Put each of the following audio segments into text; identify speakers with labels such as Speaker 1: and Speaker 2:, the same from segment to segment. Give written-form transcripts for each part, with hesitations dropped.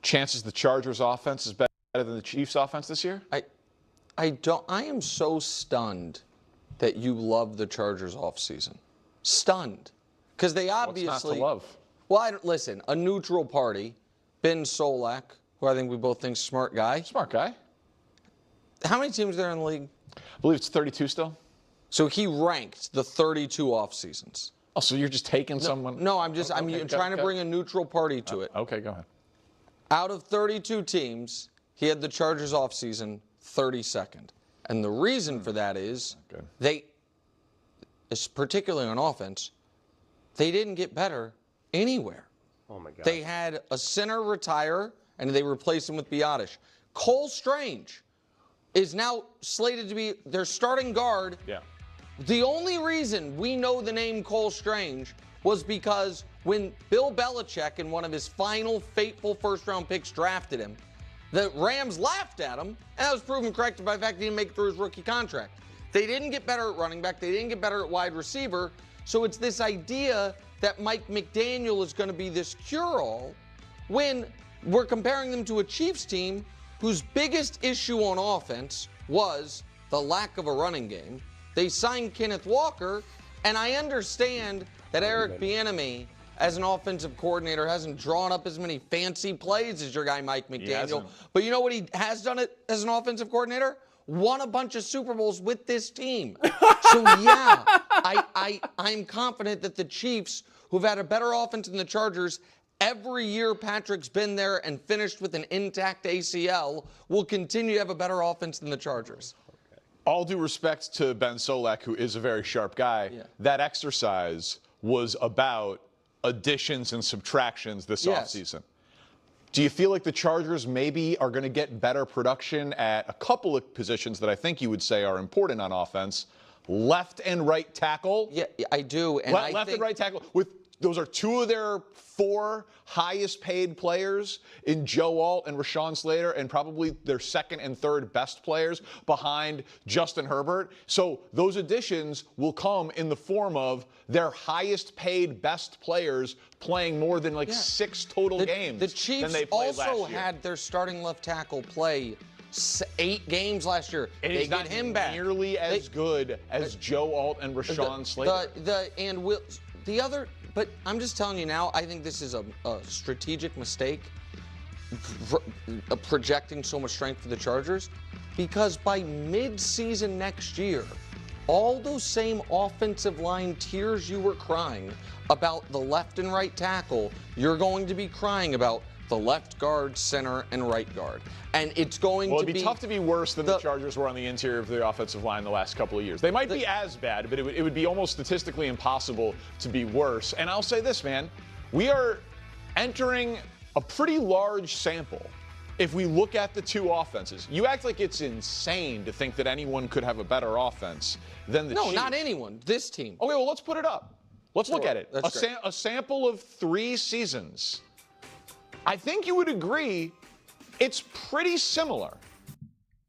Speaker 1: chances the Chargers' offense is better than the Chiefs' offense this year?
Speaker 2: I am so stunned that you love the Chargers offseason. Stunned. Because they obviously.
Speaker 1: What's not to love?
Speaker 2: Well, listen, a neutral party, Ben Solak, who I think we both think is a smart guy.
Speaker 1: Smart guy.
Speaker 2: How many teams are there in the league?
Speaker 1: I believe it's 32 still.
Speaker 2: So he ranked the 32 off seasons.
Speaker 1: Oh, so you're just taking someone?
Speaker 2: No, I'm trying to bring a neutral party to it.
Speaker 1: Okay, go ahead.
Speaker 2: Out of 32 teams, he had the Chargers off season 32nd. And the reason for that is particularly on offense, they didn't get better anywhere.
Speaker 3: Oh, my God.
Speaker 2: They had a center retire, and they replaced him with Biotish. Cole Strange is now slated to be their starting guard.
Speaker 1: Yeah.
Speaker 2: The only reason we know the name Cole Strange was because when Bill Belichick, in one of his final fateful first-round picks, drafted him, the Rams laughed at him, and that was proven correct by the fact he didn't make it through his rookie contract. They didn't get better at running back. They didn't get better at wide receiver. So it's this idea that Mike McDaniel is going to be this cure-all when we're comparing them to a Chiefs team whose biggest issue on offense was the lack of a running game. They signed Kenneth Walker, and I understand that Eric Bieniemy, as an offensive coordinator, hasn't drawn up as many fancy plays as your guy Mike McDaniel. But you know what he has done it as an offensive coordinator? Won a bunch of Super Bowls with this team. So yeah, I'm confident that the Chiefs, who've had a better offense than the Chargers, every year Patrick's been there and finished with an intact ACL, will continue to have a better offense than the Chargers.
Speaker 1: All due respect to Ben Solak, who is a very sharp guy, that exercise was about additions and subtractions this offseason. Do you feel like the Chargers maybe are going to get better production at a couple of positions that I think you would say are important on offense? Left and right tackle?
Speaker 2: Yeah, I do. And
Speaker 1: left and right tackle. Those are two of their four highest paid players in Joe Alt and Rashawn Slater, and probably their second and third best players behind Justin Herbert. So those additions will come in the form of their highest paid best players playing more than 6 total games.
Speaker 2: The Chiefs
Speaker 1: than they played
Speaker 2: also
Speaker 1: last year.
Speaker 2: had their starting left tackle play 8 games last year.
Speaker 1: They got him back. Nearly as good as Joe Alt and Rashawn Slater.
Speaker 2: But I'm just telling you now, I think this is a strategic mistake, projecting so much strength for the Chargers, because by mid-season next year, all those same offensive line tears you were crying about the left and right tackle, you're going to be crying about the left guard, center, and right guard. And it's going to be...
Speaker 1: Well, it'd be tough to be worse than the Chargers were on the interior of the offensive line the last couple of years. They might be as bad, but it would be almost statistically impossible to be worse. And I'll say this, man. We are entering a pretty large sample if we look at the two offenses. You act like it's insane to think that anyone could have a better offense than the Chiefs.
Speaker 2: No, not anyone. This team.
Speaker 1: Okay, well, let's put it up. Let's look at it.
Speaker 2: That's
Speaker 1: A sample of 3 seasons. I think you would agree it's pretty similar.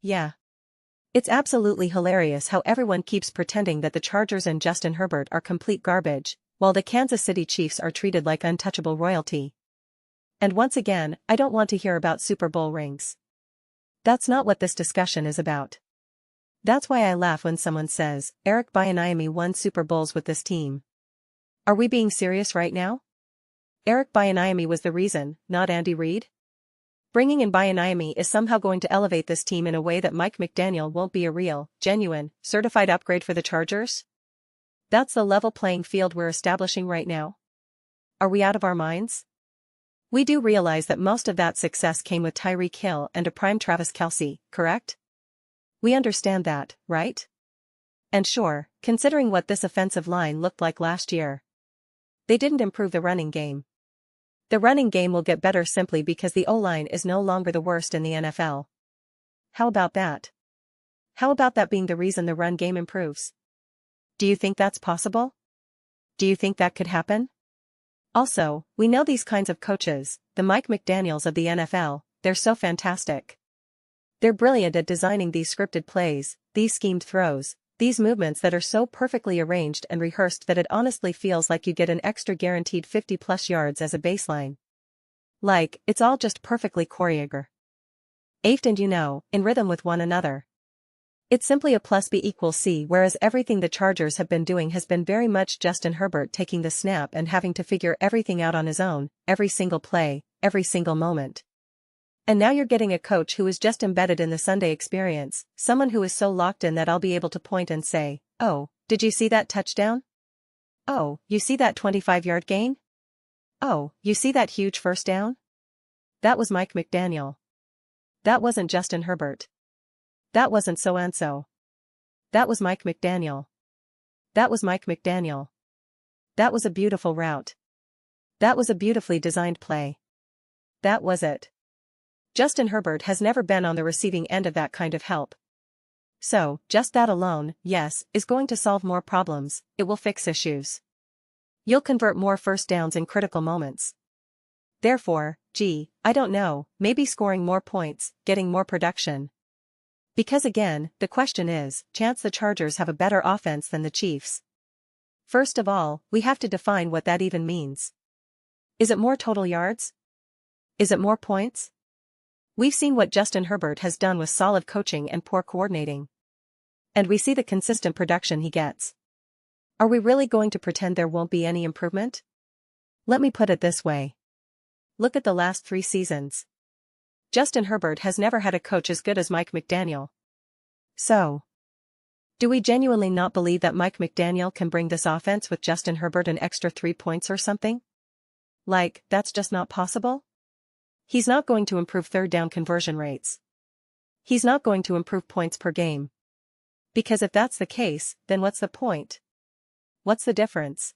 Speaker 4: Yeah. It's absolutely hilarious how everyone keeps pretending that the Chargers and Justin Herbert are complete garbage, while the Kansas City Chiefs are treated like untouchable royalty. And once again, I don't want to hear about Super Bowl rings. That's not what this discussion is about. That's why I laugh when someone says, Eric Bieniemy won Super Bowls with this team. Are we being serious right now? Eric Bieniemy was the reason, not Andy Reid? Bringing in Bieniemy is somehow going to elevate this team in a way that Mike McDaniel won't be a real, genuine, certified upgrade for the Chargers? That's the level playing field we're establishing right now. Are we out of our minds? We do realize that most of that success came with Tyreek Hill and a prime Travis Kelce, correct? We understand that, right? And sure, considering what this offensive line looked like last year, they didn't improve the running game. The running game will get better simply because the O-line is no longer the worst in the NFL. How about that? How about that being the reason the run game improves? Do you think that's possible? Do you think that could happen? Also, we know these kinds of coaches, the Mike McDaniels of the NFL, they're so fantastic. They're brilliant at designing these scripted plays, these schemed throws, these movements that are so perfectly arranged and rehearsed that it honestly feels like you get an extra guaranteed 50-plus yards as a baseline. Like, it's all just perfectly choreographed and in rhythm with one another. It's simply a plus B equals C, whereas everything the Chargers have been doing has been very much Justin Herbert taking the snap and having to figure everything out on his own, every single play, every single moment. And now you're getting a coach who is just embedded in the Sunday experience, someone who is so locked in that I'll be able to point and say, "Oh, did you see that touchdown? Oh, you see that 25-yard gain? Oh, you see that huge first down? That was Mike McDaniel. That wasn't Justin Herbert. That wasn't so-and-so. That was Mike McDaniel. That was Mike McDaniel. That was a beautiful route. That was a beautifully designed play. That was it." Justin Herbert has never been on the receiving end of that kind of help. So, just that alone, yes, is going to solve more problems, it will fix issues. You'll convert more first downs in critical moments. Therefore, I don't know, maybe scoring more points, getting more production. Because again, the question is, chance the Chargers have a better offense than the Chiefs. First of all, we have to define what that even means. Is it more total yards? Is it more points? We've seen what Justin Herbert has done with solid coaching and poor coordinating. And we see the consistent production he gets. Are we really going to pretend there won't be any improvement? Let me put it this way. Look at the last 3 seasons. Justin Herbert has never had a coach as good as Mike McDaniel. So, do we genuinely not believe that Mike McDaniel can bring this offense with Justin Herbert an extra 3 points or something? Like, that's just not possible? He's not going to improve third down conversion rates. He's not going to improve points per game. Because if that's the case, then what's the point? What's the difference?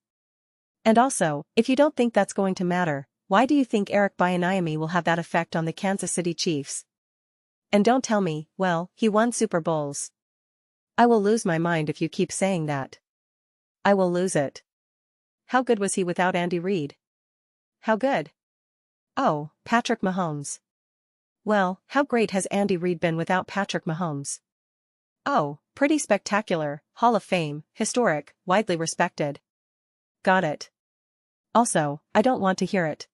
Speaker 4: And also, if you don't think that's going to matter, why do you think Eric Bieniemy will have that effect on the Kansas City Chiefs? And don't tell me, well, he won Super Bowls. I will lose my mind if you keep saying that. I will lose it. How good was he without Andy Reid? How good? Oh, Patrick Mahomes. Well, how great has Andy Reid been without Patrick Mahomes? Oh, pretty spectacular, Hall of Fame, historic, widely respected. Got it. Also, I don't want to hear it.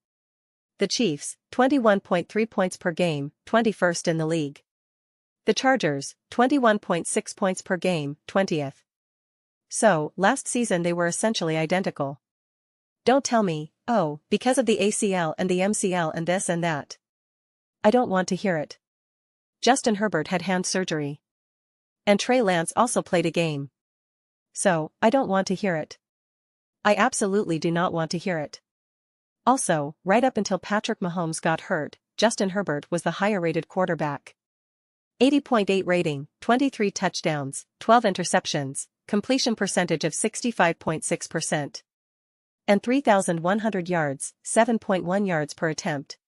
Speaker 4: The Chiefs, 21.3 points per game, 21st in the league. The Chargers, 21.6 points per game, 20th. So, last season they were essentially identical. Don't tell me, oh, because of the ACL and the MCL and this and that. I don't want to hear it. Justin Herbert had hand surgery. And Trey Lance also played a game. So, I don't want to hear it. I absolutely do not want to hear it. Also, right up until Patrick Mahomes got hurt, Justin Herbert was the higher-rated quarterback. 80.8 rating, 23 touchdowns, 12 interceptions, completion percentage of 65.6%. And 3,100 yards, 7.1 yards per attempt.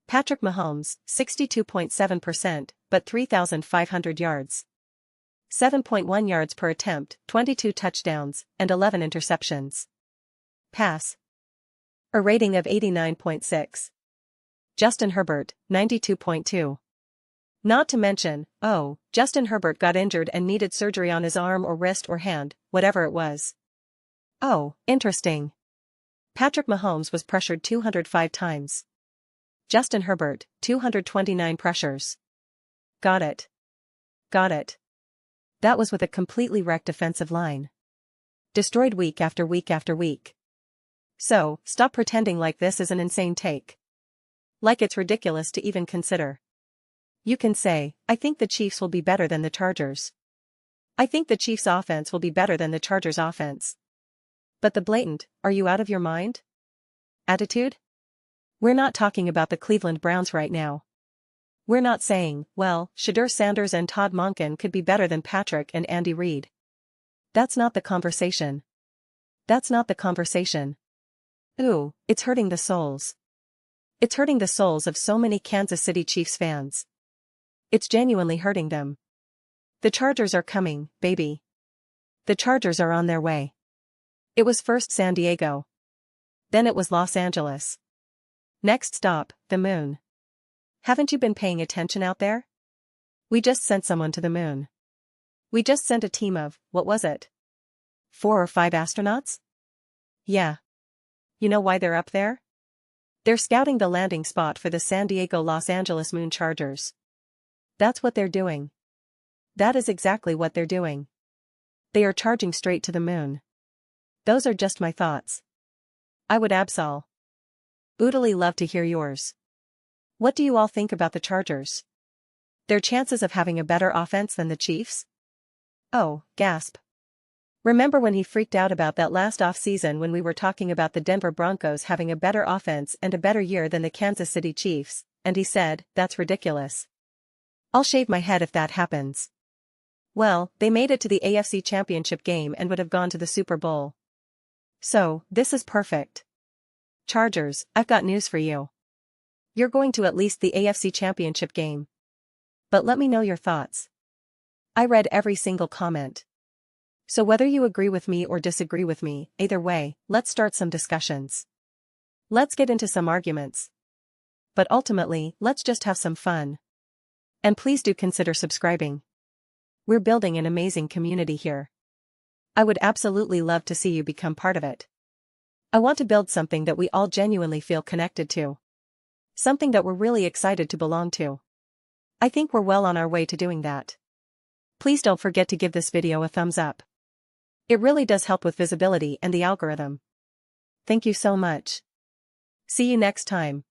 Speaker 4: Patrick Mahomes, 62.7%, but 3,500 yards. 7.1 yards per attempt, 22 touchdowns, and 11 interceptions. Pass. A rating of 89.6. Justin Herbert, 92.2. Not to mention, oh, Justin Herbert got injured and needed surgery on his arm or wrist or hand, whatever it was. Oh, interesting. Patrick Mahomes was pressured 205 times. Justin Herbert, 229 pressures. Got it. Got it. That was with a completely wrecked offensive line. Destroyed week after week after week. So, stop pretending like this is an insane take. Like it's ridiculous to even consider. You can say, I think the Chiefs will be better than the Chargers. I think the Chiefs' offense will be better than the Chargers' offense. But the blatant, are you out of your mind? Attitude? We're not talking about the Cleveland Browns right now. We're not saying, well, Shedeur Sanders and Todd Monken could be better than Patrick and Andy Reid. That's not the conversation. That's not the conversation. Ooh, it's hurting the souls. It's hurting the souls of so many Kansas City Chiefs fans. It's genuinely hurting them. The Chargers are coming, baby. The Chargers are on their way. It was first San Diego. Then it was Los Angeles. Next stop, the moon. Haven't you been paying attention out there? We just sent someone to the moon. We just sent a team of, what was it? 4 or 5 astronauts? Yeah. You know why they're up there? They're scouting the landing spot for the San Diego-Los Angeles Moon Chargers. That's what they're doing. That is exactly what they're doing. They are charging straight to the moon. Those are just my thoughts. I would absolutely love to hear yours. What do you all think about the Chargers? Their chances of having a better offense than the Chiefs? Oh, gasp. Remember when he freaked out about that last off-season when we were talking about the Denver Broncos having a better offense and a better year than the Kansas City Chiefs, and he said, "That's ridiculous. I'll shave my head if that happens." Well, they made it to the AFC Championship game and would have gone to the Super Bowl. So, this is perfect. Chargers, I've got news for you. You're going to at least the AFC Championship game. But let me know your thoughts. I read every single comment. So whether you agree with me or disagree with me, either way, let's start some discussions. Let's get into some arguments. But ultimately, let's just have some fun. And please do consider subscribing. We're building an amazing community here. I would absolutely love to see you become part of it. I want to build something that we all genuinely feel connected to. Something that we're really excited to belong to. I think we're well on our way to doing that. Please don't forget to give this video a thumbs up. It really does help with visibility and the algorithm. Thank you so much. See you next time.